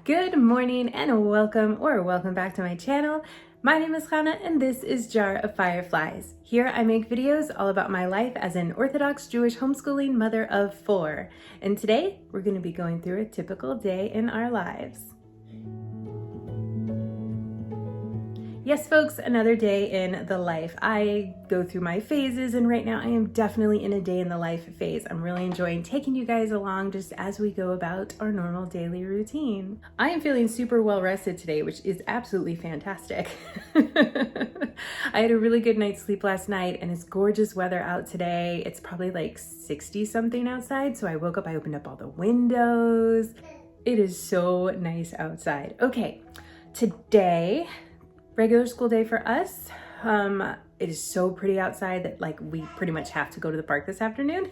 Good morning and welcome back to my channel. My name is Hannah and this is Jar of Fireflies. Here I make videos all about my life as an Orthodox Jewish homeschooling mother of 4. And today we're going to be going through a typical day in our lives. Yes, folks, another day in the life. I go through my phases, and right now I am definitely in a day in the life phase. I'm really enjoying taking you guys along just as we go about our normal daily routine. I am feeling super well rested today, which is absolutely fantastic. I had a really good night's sleep last night, and it's gorgeous weather out today. It's probably like 60 something outside, so I woke up, I opened up all the windows. It is so nice outside. Okay, today, regular school day for us. It is so pretty outside that like we pretty much have to go to the park this afternoon.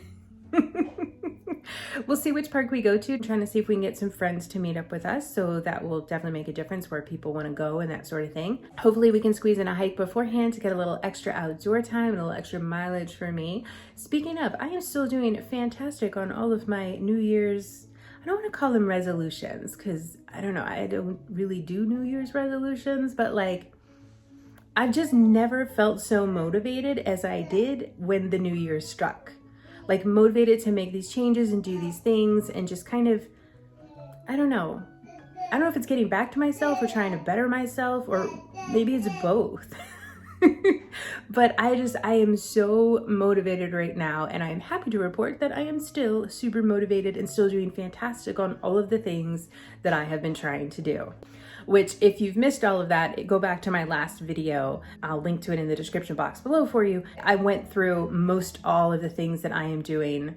We'll see which park we go to, trying to see if we can get some friends to meet up with us. So that will definitely make a difference where people want to go and that sort of thing. Hopefully we can squeeze in a hike beforehand to get a little extra outdoor time and a little extra mileage for me. Speaking of, I am still doing fantastic on all of my New Year's, I don't want to call them resolutions because I don't know, I don't really do New Year's resolutions, but like I've just never felt so motivated as I did when the new year struck. Like motivated to make these changes and do these things and just kind of, I don't know if it's getting back to myself or trying to better myself, or maybe it's both. But I am so motivated right now, and I am happy to report that I am still super motivated and still doing fantastic on all of the things that I have been trying to do. Which, if you've missed all of that, go back to my last video. I'll link to it in the description box below for you. I went through most all of the things that I am doing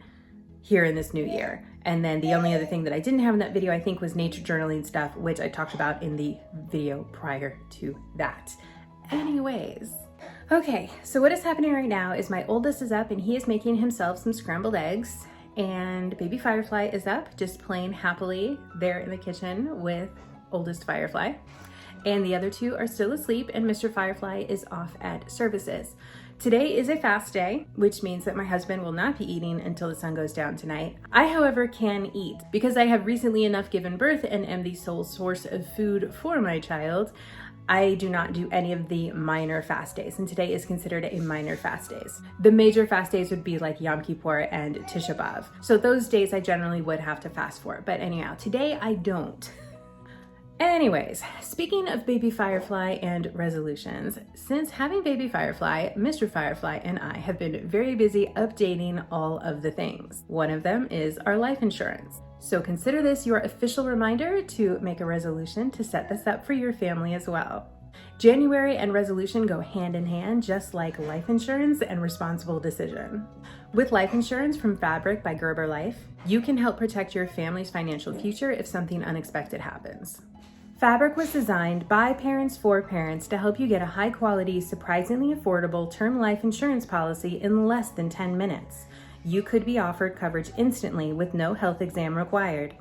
here in this new year. And then the only other thing that I didn't have in that video, I think, was nature journaling stuff, which I talked about in the video prior to that. Anyways, okay, so what is happening right now is my oldest is up and he is making himself some scrambled eggs, and baby Firefly is up just playing happily there in the kitchen with oldest Firefly, and the other two are still asleep and Mr. Firefly is off at services. Today is a fast day, which means that my husband will not be eating until the sun goes down tonight. I, however, can eat. Because I have recently enough given birth and am the sole source of food for my child, I do not do any of the minor fast days, and today is considered a minor fast days. The major fast days would be like Yom Kippur and Tisha B'Av. So those days I generally would have to fast for, but anyhow, today I don't. Anyways, speaking of baby Firefly and resolutions, since having baby Firefly, Mr. Firefly and I have been very busy updating all of the things. One of them is our life insurance. So consider this your official reminder to make a resolution to set this up for your family as well. January and resolution go hand in hand, just like life insurance and responsible decision. With life insurance from Fabric by Gerber Life, you can help protect your family's financial future if something unexpected happens. Fabric was designed by parents for parents to help you get a high-quality, surprisingly affordable term life insurance policy in less than 10 minutes. You could be offered coverage instantly with no health exam required.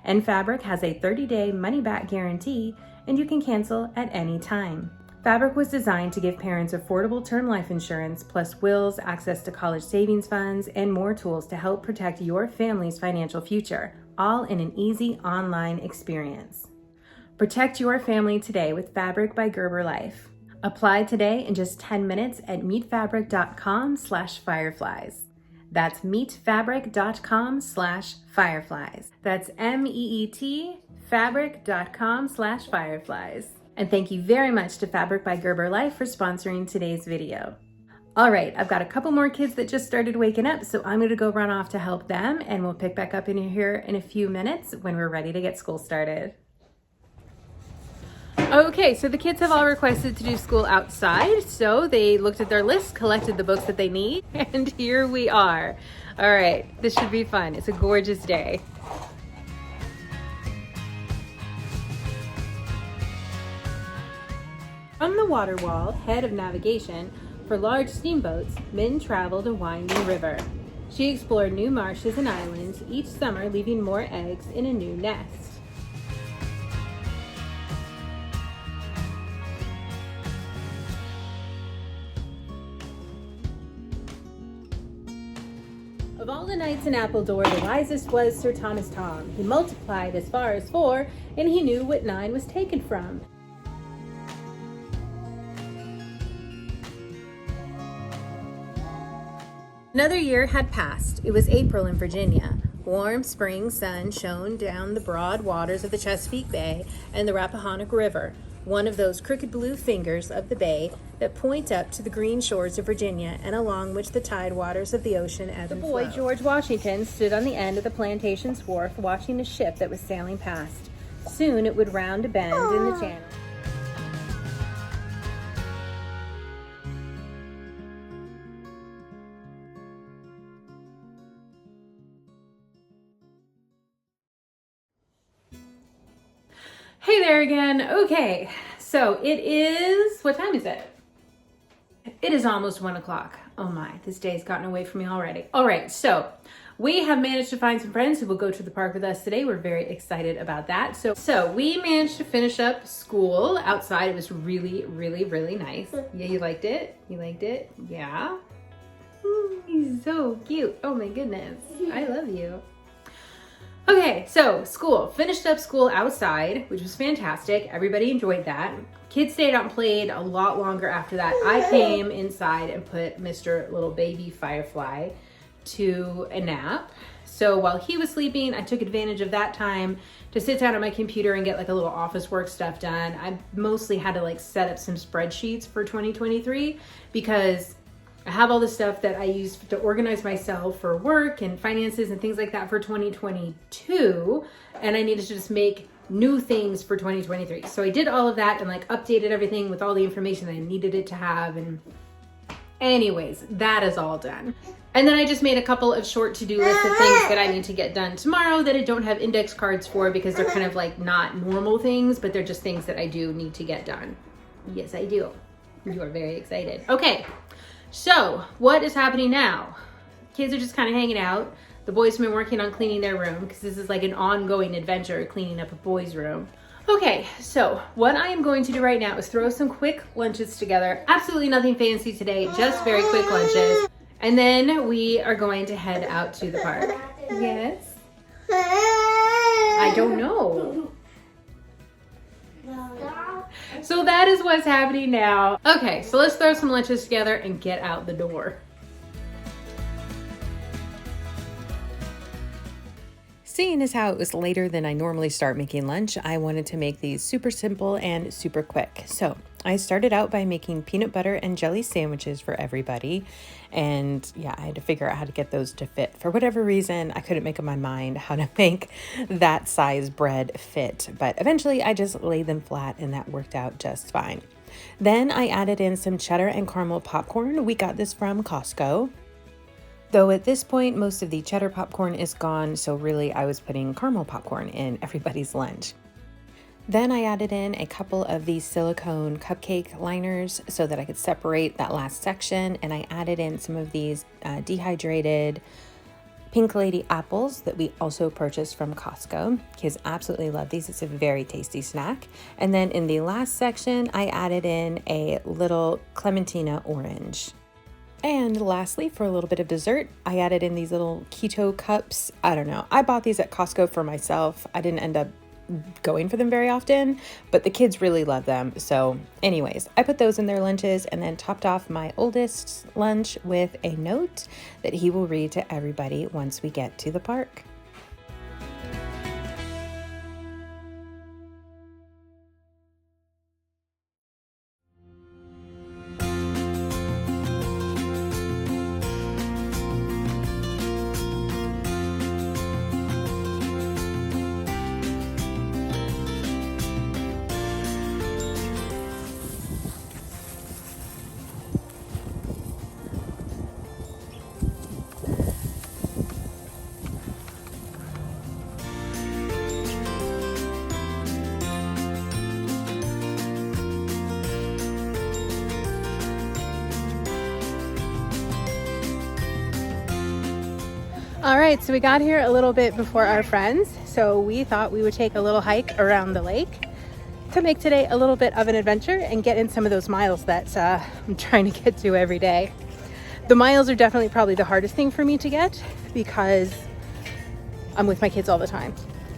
And Fabric has a 30-day money-back guarantee, and you can cancel at any time. Fabric was designed to give parents affordable term life insurance, plus wills, access to college savings funds, and more tools to help protect your family's financial future, all in an easy online experience. Protect your family today with Fabric by Gerber Life. Apply today in just 10 minutes at meetfabric.com/fireflies. That's meetfabric.com/fireflies. That's MEET fabric.com/fireflies. And thank you very much to Fabric by Gerber Life for sponsoring today's video. All right, I've got a couple more kids that just started waking up, so I'm gonna go run off to help them, and we'll pick back up in here in a few minutes when we're ready to get school started. Okay, so the kids have all requested to do school outside, so they looked at their list, collected the books that they need, and here we are. All right, this should be fun. It's a gorgeous day. From the water wall, head of navigation, for large steamboats, Min traveled a winding river. She explored new marshes and islands, each summer leaving more eggs in a new nest. Of all the knights in Appledore, the wisest was Sir Thomas Tom. He multiplied as far as 4, and he knew what 9 was taken from. Another year had passed. It was April in Virginia. Warm spring sun shone down the broad waters of the Chesapeake Bay and the Rappahannock River, one of those crooked blue fingers of the bay that point up to the green shores of Virginia and along which the tide waters of the ocean ebb and flow. The boy, George Washington, stood on the end of the plantation's wharf watching a ship that was sailing past. Soon it would round a bend in the channel. Hey there again. Okay, so it is, what time is it? It is almost 1 o'clock. Oh my, this day's gotten away from me already. All right, so we have managed to find some friends who will go to the park with us today. We're very excited about that. So we managed to finish up school outside. It was really, really, really nice. Yeah, you liked it? You liked it? Yeah. He's so cute. Oh my goodness. I love you. Okay, so finished up school outside, which was fantastic. Everybody enjoyed that. Kids stayed out and played a lot longer after that. I came inside and put Mr. Little Baby Firefly to a nap. So while he was sleeping, I took advantage of that time to sit down at my computer and get like a little office work stuff done. I mostly had to like set up some spreadsheets for 2023 because I have all the stuff that I use to organize myself for work and finances and things like that for 2022. And I needed to just make new things for 2023. So I did all of that and like updated everything with all the information that I needed it to have. And anyways, that is all done. And then I just made a couple of short to-do lists of things that I need to get done tomorrow that I don't have index cards for because they're kind of like not normal things, but they're just things that I do need to get done. Yes, I do. You are very excited. Okay. So what is happening now? Kids are just kind of hanging out. The boys have been working on cleaning their room because this is like an ongoing adventure, cleaning up a boys' room. Okay, so what I am going to do right now is throw some quick lunches together. Absolutely nothing fancy today, just very quick lunches. And then we are going to head out to the park. Yes? I don't know. So that is what's happening now. Okay, so let's throw some lunches together and get out the door. Seeing as how it was later than I normally start making lunch, I wanted to make these super simple and super quick. So I started out by making peanut butter and jelly sandwiches for everybody. And yeah, I had to figure out how to get those to fit. For whatever reason, I couldn't make up my mind how to make that size bread fit. But eventually I just laid them flat and that worked out just fine. Then I added in some cheddar and caramel popcorn. We got this from Costco. Though at this point, most of the cheddar popcorn is gone, so really I was putting caramel popcorn in everybody's lunch. Then I added in a couple of these silicone cupcake liners so that I could separate that last section, and I added in some of these dehydrated Pink Lady apples that we also purchased from Costco. Kids absolutely love these. It's a very tasty snack. And then in the last section, I added in a little Clementina orange. And lastly, for a little bit of dessert, I added in these little keto cups. I don't know. I bought these at Costco for myself. I didn't end up going for them very often, but the kids really love them. So anyways, I put those in their lunches and then topped off my oldest's lunch with a note that he will read to everybody once we get to the park. All right, so we got here a little bit before our friends, so we thought we would take a little hike around the lake to make today a little bit of an adventure and get in some of those miles that I'm trying to get to every day. The miles are definitely probably the hardest thing for me to get because I'm with my kids all the time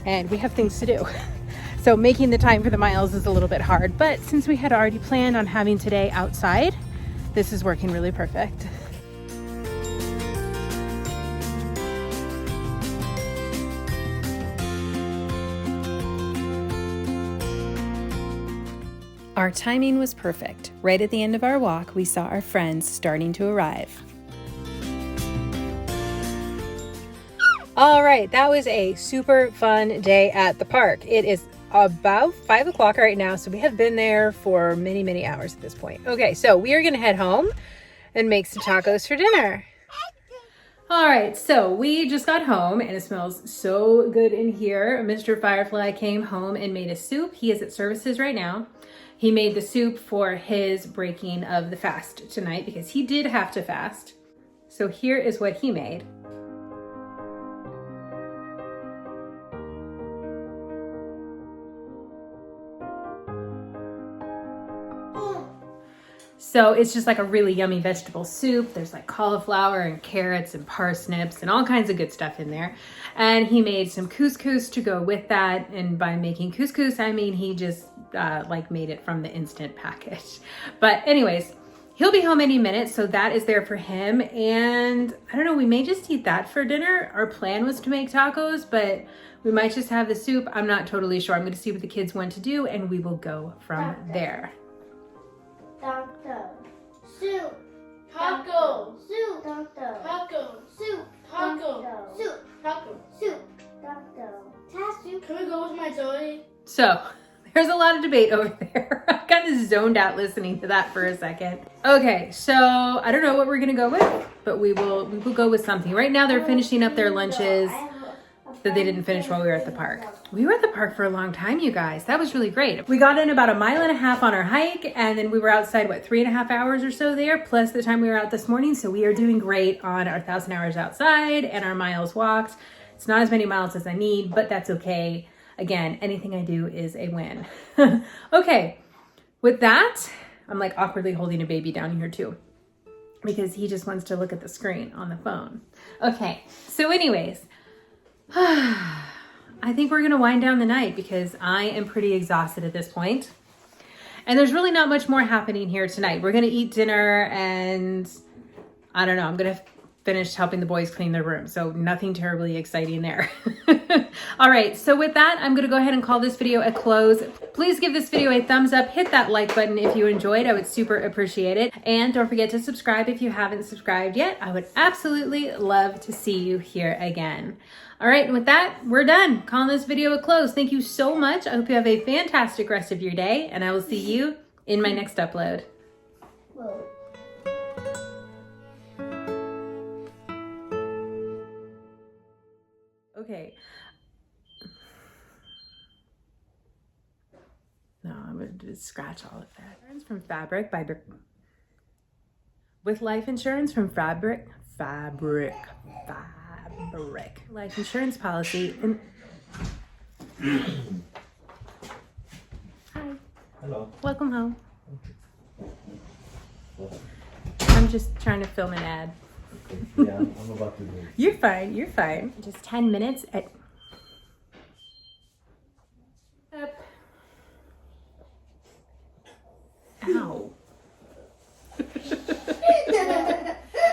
and we have things to do. So making the time for the miles is a little bit hard, but since we had already planned on having today outside, this is working really perfect. Our timing was perfect. Right at the end of our walk, we saw our friends starting to arrive. All right, that was a super fun day at the park. It is about 5 o'clock right now, so we have been there for many, many hours at this point. Okay, so we are gonna head home and make some tacos for dinner. All right, so we just got home and it smells so good in here. Mr. Firefly came home and made a soup. He is at services right now. He made the soup for his breaking of the fast tonight because he did have to fast. So here is what he made. So it's just like a really yummy vegetable soup. There's like cauliflower and carrots and parsnips and all kinds of good stuff in there. And he made some couscous to go with that. And by making couscous, I mean he just like made it from the instant package. But anyways, he'll be home any minute. So that is there for him. And I don't know, we may just eat that for dinner. Our plan was to make tacos, but we might just have the soup. I'm not totally sure. I'm going to see what the kids want to do and we will go from there. Taco, soup, taco, soup, taco, soup, taco, soup, taco, soup, taco. Can we go with my toy? So there's a lot of debate over there. I kind of zoned out listening to that for a second. Okay, so I don't know what we're gonna go with, but we will go with something. Right now they're finishing up their lunches that they didn't finish while we were at the park. We were at the park for a long time, you guys. That was really great. We got in about 1.5 miles on our hike, and then we were outside, 3.5 hours or so there, plus the time we were out this morning. So we are doing great on our 1,000 hours outside and our miles walked. It's not as many miles as I need, but that's okay. again, anything I do is a win. Okay, with that, I'm like awkwardly holding a baby down here too, because he just wants to look at the screen on the phone. Okay, so anyways, I think we're gonna wind down the night because I am pretty exhausted at this point. And there's really not much more happening here tonight. We're gonna eat dinner and I don't know, I'm gonna finish helping the boys clean their room. So nothing terribly exciting there. All right, so with that, I'm gonna go ahead and call this video a close. Please give this video a thumbs up, hit that like button if you enjoyed, I would super appreciate it. And don't forget to subscribe if you haven't subscribed yet. I would absolutely love to see you here again. All right, and with that, we're done. Calling this video a close. Thank you so much. I hope you have a fantastic rest of your day, and I will see you in my next upload. Whoa. Okay. No, I'm going to just scratch all of that. Insurance from Fabric by with life insurance from Fabric. Life insurance policy. And hi. Hello. Welcome home. I'm just trying to film an ad. Yeah, I'm about to do it. You're fine. You're fine. Just 10 minutes at. Up. Ow.